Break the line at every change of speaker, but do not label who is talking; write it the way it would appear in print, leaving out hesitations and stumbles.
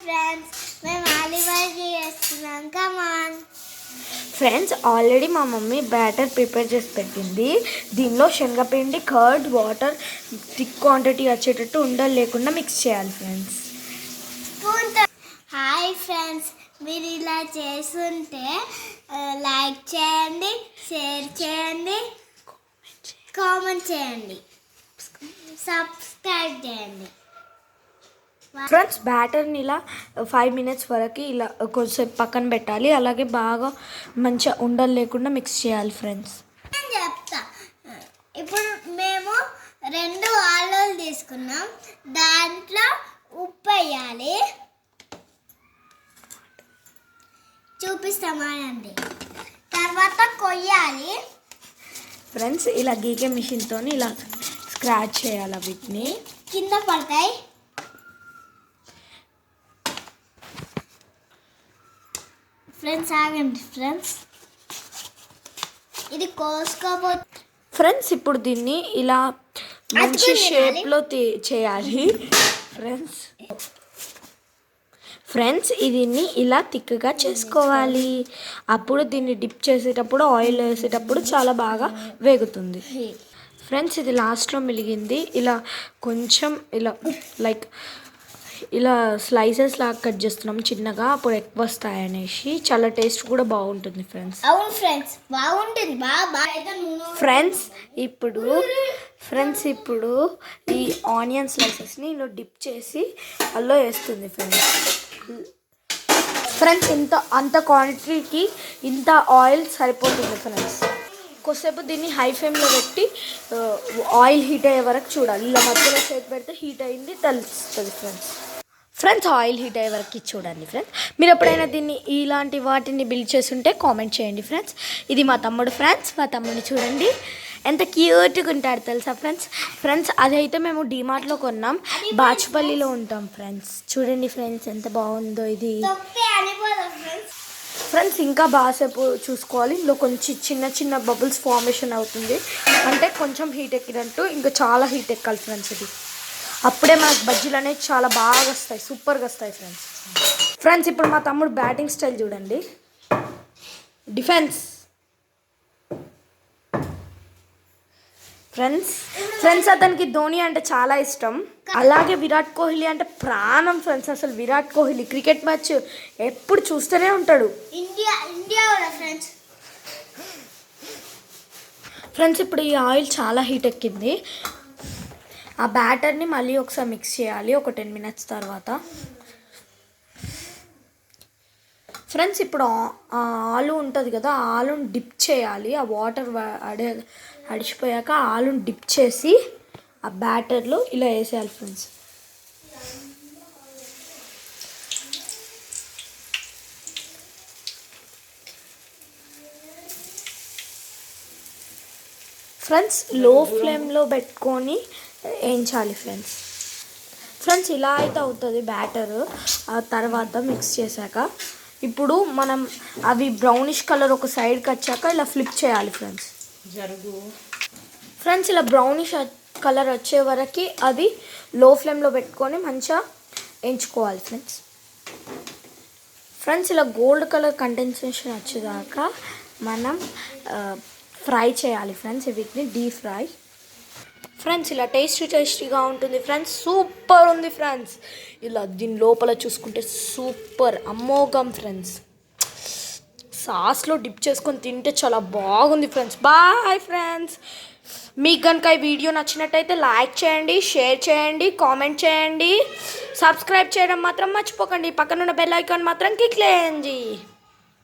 Friends, మేము ఆలివర్కి చేస్తున్నాం. Come on
friends, already మా మమ్మీ బ్యాటర్ ప్రిపేర్ చేసి పెట్టింది. దీనిలో శనగపిండి, కర్డ్, వాటర్ థిక్ క్వాంటిటీ వచ్చేటట్టు ఉండలు లేకుండా మిక్స్ చేయాలి ఫ్రెండ్స్.
హాయ్ ఫ్రెండ్స్, మీరు ఇలా చేస్తుంటే లైక్ చేయండి, షేర్ చేయండి, కామెంట్ చేయండి, సబ్స్క్రైబ్ చేయండి.
ఫ్రెండ్స్, బ్యాటర్ని ఇలా 5 minutes వరకు ఇలా కొంచెం పక్కన పెట్టాలి. అలాగే బాగా మంచిగా ఉండలు లేకుండా మిక్స్ చేయాలి ఫ్రెండ్స్.
నేను చెప్తా. ఇప్పుడు మేము 2 ఆలులు తీసుకున్నాం. దాంట్లో ఉప్పు వేయాలి. చూపిస్తామండి. తర్వాత కొయ్యాలి
ఫ్రెండ్స్. ఇలా గీకే మిషన్తో ఇలా స్క్రాచ్ చేయాలి. వీటిని
కింద పడతాయి. ఫ్రెండ్స్ ఆగండి ఫ్రెండ్స్, ఇది కోసుకోబోతు.
ఫ్రెండ్స్, ఇప్పుడు దీన్ని ఇలా మంచి షేప్లో చేయాలి ఫ్రెండ్స్. దీన్ని ఇలా థిక్గా చేసుకోవాలి. అప్పుడు దీన్ని డిప్ చేసేటప్పుడు, ఆయిల్ వేసేటప్పుడు చాలా బాగా వేగుతుంది ఫ్రెండ్స్. ఇది లాస్ట్లో మిలిగింది. ఇలా కొంచెం ఇలా లైక్ ఇలా స్లైసెస్ లాగా కట్ చేస్తున్నాం చిన్నగా, అప్పుడు ఎక్కువ వస్తాయి అనేసి. చాలా టేస్ట్ కూడా బాగుంటుంది ఫ్రెండ్స్.
అవును ఫ్రెండ్స్, బాగుంటుంది.
ఫ్రెండ్స్ ఇప్పుడు ఈ ఆనియన్ స్లైసెస్ని ఇలా డిప్ చేసి అల్లో వేస్తుంది ఫ్రెండ్స్. అంత క్వాంటిటీకి ఇంత ఆయిల్ సరిపోతుంది ఫ్రెండ్స్. కొద్దిసేపు దీన్ని హై ఫ్లేమ్లో పెట్టి ఆయిల్ హీట్ అయ్యే వరకు చూడాలి. ఇలా మధ్యలో చేతి పెడితే హీట్ అయింది తెలుస్తుంది ఫ్రెండ్స్. ఆయిల్ హీట్ అయ్యే వరకు చూడండి ఫ్రెండ్స్. మీరు ఎప్పుడైనా దీన్ని ఇలాంటి వాటిని బిల్డ్ చేస్తుంటే కామెంట్ చేయండి ఫ్రెండ్స్. ఇది మా తమ్ముడు ఫ్రెండ్స్. మా తమ్ముడిని చూడండి, ఎంత క్యూట్గా ఉంటాడు తెలుసా ఫ్రెండ్స్. అదైతే మేము డీమార్ట్లో కొన్నాం. బాచుపల్లిలో ఉంటాం ఫ్రెండ్స్. చూడండి ఫ్రెండ్స్, ఎంత బాగుందో ఇది ఫ్రెండ్స్. ఇంకా బాగాసేపు చూసుకోవాలి. ఇందులో కొంచెం చిన్న చిన్న బబుల్స్ ఫార్మేషన్ అవుతుంది, అంటే కొంచెం హీట్ ఎక్కినట్టు. ఇంకా చాలా హీట్ ఎక్కాలి ఫ్రెండ్స్. ఇది అప్పుడే మనకు బజ్జీలు అనేవి చాలా బాగా వస్తాయి, సూపర్గా వస్తాయి ఫ్రెండ్స్. ఇప్పుడు మా తమ్ముడు బ్యాటింగ్ స్టైల్ చూడండి. Defence friends. అతనికి ధోని అంటే చాలా ఇష్టం. అలాగే విరాట్ కోహ్లీ అంటే ప్రాణం ఫ్రెండ్స్. అసలు విరాట్ కోహ్లీ క్రికెట్ మ్యాచ్ ఎప్పుడు చూస్తూనే ఉంటాడు. ఫ్రెండ్స్, ఇప్పుడు ఈ ఆయిల్ చాలా హీట్ ఎక్కింది. ఆ బ్యాటర్ని మళ్ళీ ఒకసారి మిక్స్ చేయాలి ఒక 10 minutes తర్వాత ఫ్రెండ్స్. ఇప్పుడు ఆలు ఉంటుంది కదా, ఆ ఆలుని డిప్ చేయాలి. ఆ వాటర్ అడిచిపోయాక ఆలుని డిప్ చేసి ఆ బ్యాటర్లో ఇలా వేసేయాలి ఫ్రెండ్స్. ఫ్రెండ్స్, లో ఫ్లేమ్లో పెట్టుకొని వేయించాలి ఫ్రెండ్స్. ఇలా అయితే అవుతుంది బ్యాటర్. ఆ తర్వాత మిక్స్ చేశాక ఇప్పుడు మనం అవి బ్రౌనిష్ కలర్ ఒక సైడ్కి వచ్చాక ఇలా ఫ్లిప్ చేయాలి ఫ్రెండ్స్. ఇలా బ్రౌనిష్ కలర్ వచ్చే వరకు అది లో ఫ్లేమ్లో పెట్టుకొని మంచిగా వేయించుకోవాలి ఫ్రెండ్స్. ఇలా గోల్డ్ కలర్ కండెన్సేషన్ వచ్చేదాకా మనం ఫ్రై చేయాలి ఫ్రెండ్స్. వీటిని డీప్ ఫ్రై ఫ్రెండ్స్. ఇలా టేస్టీగా ఉంటుంది ఫ్రెండ్స్. సూపర్ ఉంది ఫ్రెండ్స్. ఇలా దీని లోపల చూసుకుంటే సూపర్ అమోఘం ఫ్రెండ్స్. సాస్లో డిప్ చేసుకొని తింటే చాలా బాగుంది ఫ్రెండ్స్. Bye friends. మీకు కనుక ఈ వీడియో నచ్చినట్టయితే లైక్ చేయండి, షేర్ చేయండి, కామెంట్ చేయండి, సబ్స్క్రైబ్ చేయడం మాత్రం మర్చిపోకండి. పక్కనున్న బెల్ ఐకాన్ మాత్రం క్లిక్ చేయండి.